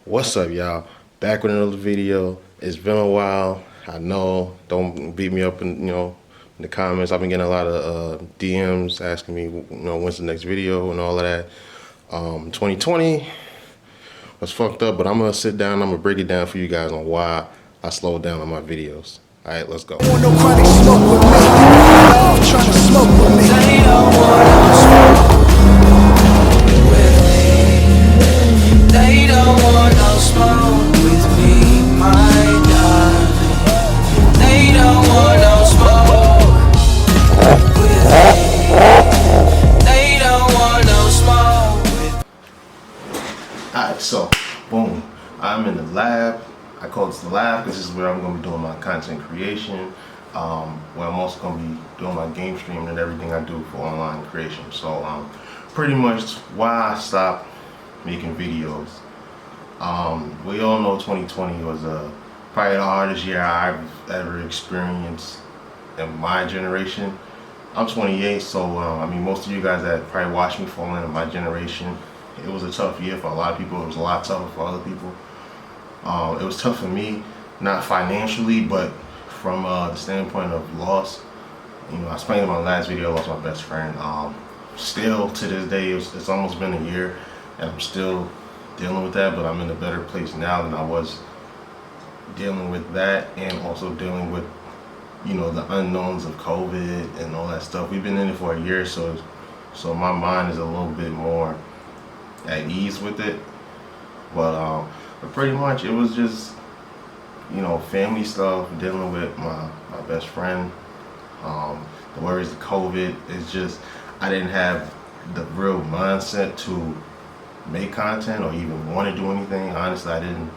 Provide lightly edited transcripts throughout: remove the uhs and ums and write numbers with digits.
What's up, y'all? Back with another video. It's been a while. I know. Don't beat me up in the comments. I've been getting a lot of DMs asking me, when's the next video and all of that. 2020 was fucked up, but I'm gonna sit down. I'm gonna break it down for you guys on why I slowed down on my videos. All right, let's go. Want no chronic smoke with me. Trying to smoke with me. They don't want no smoke with me. They don't want no smoke with me, my darling. They don't want no smoke with me. They don't want no smoke with me. Alright, so boom. I'm in the lab. I call this the lab because this is where I'm going to be doing my content creation, where I'm also going to be doing my game streaming and everything I do for online creation. So pretty much why I stopped making videos. We all know 2020 was probably the hardest year I've ever experienced in my generation. I'm 28, so I mean, most of you guys that probably watch me fall into my generation, it was a tough year for a lot of people. It was a lot tougher for other people. It was tough for me, not financially, but from the standpoint of loss. I explained in my last video, I lost my best friend. Still to this day, it's almost been a year, and I'm still dealing with that, but I'm in a better place now than I was dealing with that, and also dealing with, the unknowns of COVID and all that stuff. We've been in it for a year, so my mind is a little bit more at ease with it. But pretty much it was just, family stuff, dealing with my best friend, the worries of COVID. It's just, I didn't have the real mindset to make content or even want to do anything. Honestly, I didn't,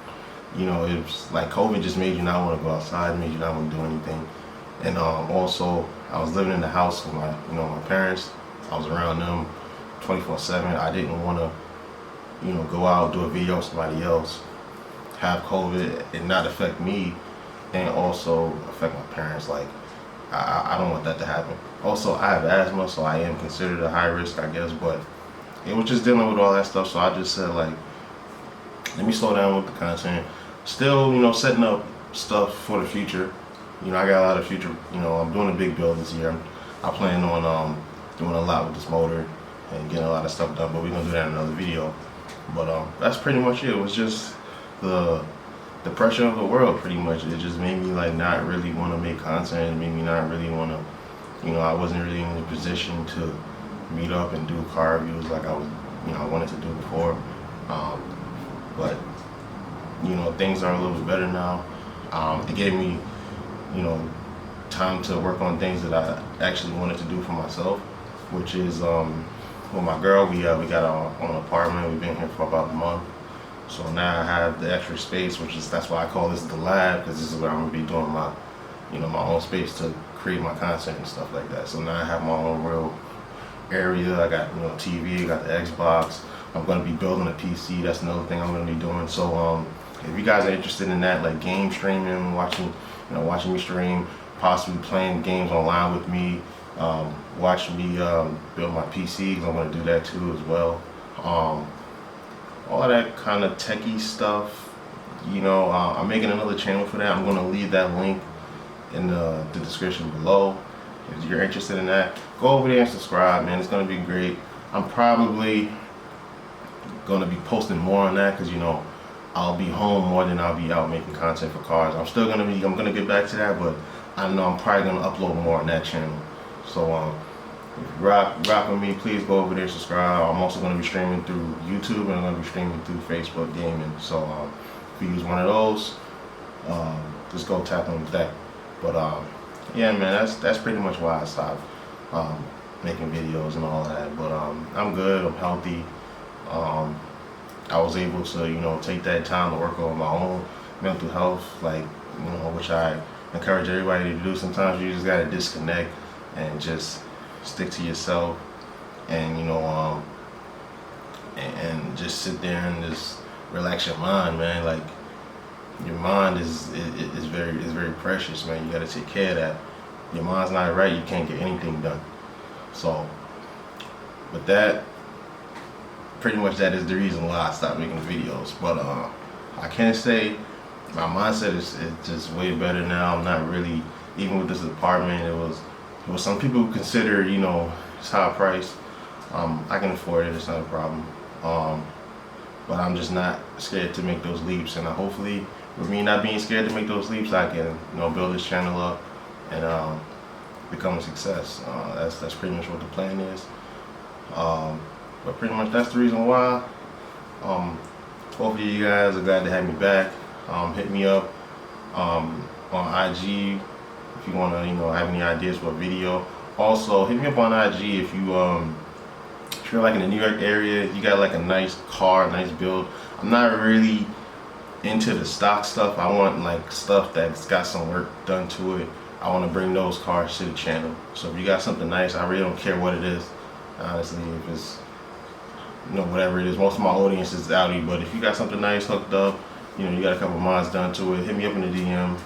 it was like COVID just made you not want to go outside, made you not want to do anything. And also, I was living in the house with my parents. I was around them 24/7. I didn't want to, go out, do a video with somebody else, have COVID and not affect me, and also affect my parents. Like, I don't want that to happen. Also, I have asthma, so I am considered a high risk, I guess, but it was just dealing with all that stuff, so I just said, like, let me slow down with the content. Still, setting up stuff for the future. I got a lot of future, I'm doing a big build this year. I plan on doing a lot with this motor and getting a lot of stuff done, but we're gonna do that in another video. But that's pretty much it. It was just the pressure of the world, pretty much. It just made me like not really want to make content. It made me not really want to, I wasn't really in a position to meet up and do car reviews like I was, I wanted to do before. But things are a little bit better now. It gave me, time to work on things that I actually wanted to do for myself, which is with my girl, we got our own apartment. We've been here for about a month, so now I have the extra space, that's why I call this the lab, because this is where I'm gonna be doing my, my own space to create my content and stuff like that. So now I have my own real area. I got TV, I got the Xbox. I'm gonna be building a PC. That's another thing I'm gonna be doing. So if you guys are interested in that, like game streaming, watching me stream, possibly playing games online with me. Watch me build my PC, because I'm going to do that too as well. All that kind of techie stuff, I'm making another channel for that. I'm going to leave that link in the description below. If you're interested in that, go over there and subscribe, man. It's going to be great. I'm probably going to be posting more on that, because I'll be home more than I'll be out making content for cars. I'm going to get back to that, but I know I'm probably going to upload more on that channel. So if you rock with me, please go over there, subscribe. I'm also going to be streaming through YouTube, and I'm going to be streaming through Facebook Gaming. So if you use one of those, just go tap in with that. But yeah, man, that's pretty much why I stopped making videos and all that. But I'm good, I'm healthy. I was able to take that time to work on my own mental health, like which I encourage everybody to do. Sometimes you just gotta disconnect and just stick to yourself, and and just sit there and just relax your mind, man. Like, your mind is very precious, man. You gotta take care of that. Your mind's not right, you can't get anything done. So with that, pretty much that is the reason why I stopped making videos. But I can't say my mindset is just way better now. I'm not really, even with this apartment, it was some people consider, you know, it's high price. I can afford it, it's not a problem. But I'm just not scared to make those leaps, and hopefully with me not being scared to make those leaps, I can, you know, build this channel up and become a success. That's pretty much what the plan is. But pretty much that's the reason why. Both of you guys are glad to have me back. Hit me up on IG if you want to, you know, have any ideas for a video. Also, hit me up on IG if you're like in the New York area, you got like a nice car, nice build. I'm not really into the stock stuff. I want like stuff that's got some work done to it. I want to bring those cars to the channel. So if you got something nice, I really don't care what it is. Honestly, if it's, you know, whatever it is. Most of my audience is Audi, but if you got something nice hooked up, you know, you got a couple mods done to it, hit me up in the DM.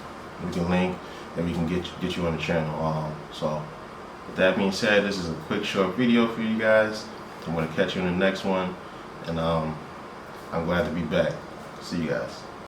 We can link and we can get you on the channel. So with that being said, this is a quick short video for you guys. I'm gonna catch you in the next one, and I'm glad to be back. See you guys.